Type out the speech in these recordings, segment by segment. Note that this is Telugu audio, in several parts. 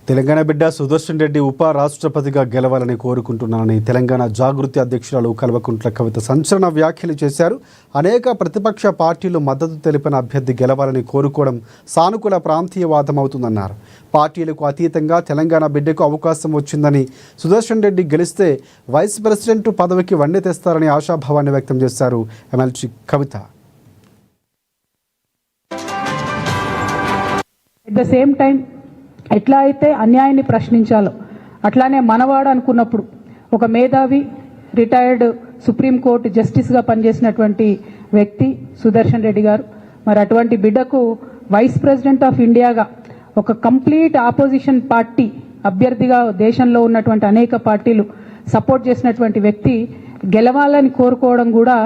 తెలంగాణ బిడ్డ సుదర్శన్ రెడ్డి ఉప రాష్ట్రపతిగా గెలవాలని కోరుకుంటున్నానని తెలంగాణ జాగృతి అధ్యక్షురాలు కల్వకుంట్ల కవిత సంచలన వ్యాఖ్యలు చేశారు. అనేక ప్రతిపక్ష పార్టీలు మద్దతు తెలిపిన అభ్యర్థి గెలవాలని కోరుకోవడం సానుకూల ప్రాంతీయవాదం అవుతుందన్నారు. పార్టీలకు అతీతంగా తెలంగాణ బిడ్డకు అవకాశం వచ్చిందని, సుదర్శన్ రెడ్డి గెలిస్తే వైస్ ప్రెసిడెంట్ పదవికి వన్నె తెస్తారని ఆశాభావాన్ని వ్యక్తం చేశారు MLC Kavitha. At the same time ఎట్లా అయితే అన్యాయాన్ని ప్రశ్నించాలో అట్లానే మనవాడు అనుకున్నప్పుడు ఒక మేధావి రిటైర్డ్ సుప్రీంకోర్టు జస్టిస్గా పనిచేసినటువంటి వ్యక్తి సుదర్శన్ రెడ్డి గారు. మరి అటువంటి బిడ్డకు వైస్ ప్రెసిడెంట్ ఆఫ్ ఇండియాగా ఒక కంప్లీట్ ఆపోజిషన్ పార్టీ అభ్యర్థిగా దేశంలో ఉన్నటువంటి అనేక పార్టీలు సపోర్ట్ చేసినటువంటి వ్యక్తి గెలవాలని కోరుకోవడం కూడా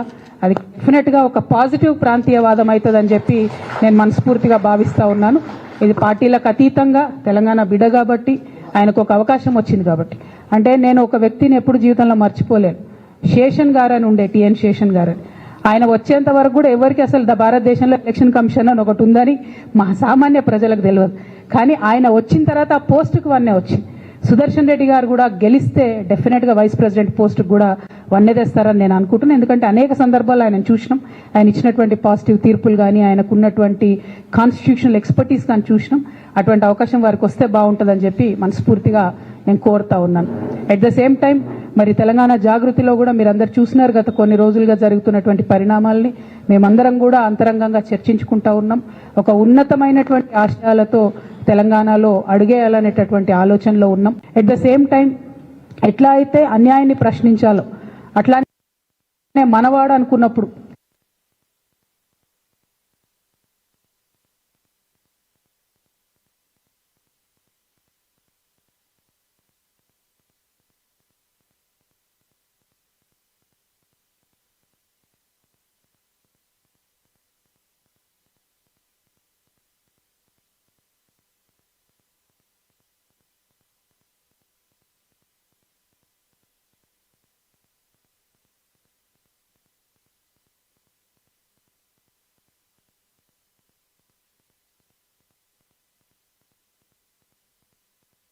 అది డెఫినెట్గా ఒక పాజిటివ్ ప్రాంతీయవాదం అవుతుందని చెప్పి నేను మనస్ఫూర్తిగా భావిస్తూ ఉన్నాను. ఇది పార్టీలకు అతీతంగా తెలంగాణ బిడ్డ కాబట్టి ఆయనకు ఒక అవకాశం వచ్చింది కాబట్టి. అంటే నేను ఒక వ్యక్తిని ఎప్పుడు జీవితంలో మర్చిపోలేను. శేషన్ గారు అని ఉండే, టిఎన్ శేషన్ గారు అని. ఆయన వచ్చేంత వరకు కూడా ఎవరికి అసలు భారతదేశంలో ఎలక్షన్ కమిషన్ అని ఒకటి ఉందని మా సామాన్య ప్రజలకు తెలియదు. కానీ ఆయన వచ్చిన తర్వాత ఆ పోస్టుకు వన్నే వచ్చింది. సుదర్శన్ రెడ్డి గారు కూడా గెలిస్తే డెఫినెట్గా వైస్ ప్రెసిడెంట్ పోస్టుకు కూడా వన్నె తెస్తారని నేను అనుకుంటున్నాను. ఎందుకంటే అనేక సందర్భాల్లో ఆయన చూసినాం, ఆయన ఇచ్చినటువంటి పాజిటివ్ తీర్పులు కానీ, ఆయనకు ఉన్నటువంటి కాన్స్టిట్యూషనల్ ఎక్స్పర్టీస్ కానీ చూసినాం. అటువంటి అవకాశం వారికి వస్తే బాగుంటుందని చెప్పి మనస్ఫూర్తిగా నేను కోరుతా ఉన్నాను. అట్ ద సేమ్ టైం మరి తెలంగాణ జాగృతిలో కూడా మీరందరూ చూసినారు గత కొన్ని రోజులుగా జరుగుతున్నటువంటి పరిణామాలని. మేమందరం కూడా అంతరంగంగా చర్చించుకుంటా ఉన్నాం. ఒక ఉన్నతమైనటువంటి ఆశయాలతో తెలంగాణలో అడుగేయాలనేటటువంటి ఆలోచనలో ఉన్నాం. అట్ ద సేమ్ టైం ఎట్లా అయితే అన్యాయాన్ని ప్రశ్నించాలో అట్లానే మనవాడు అనుకున్నప్పుడు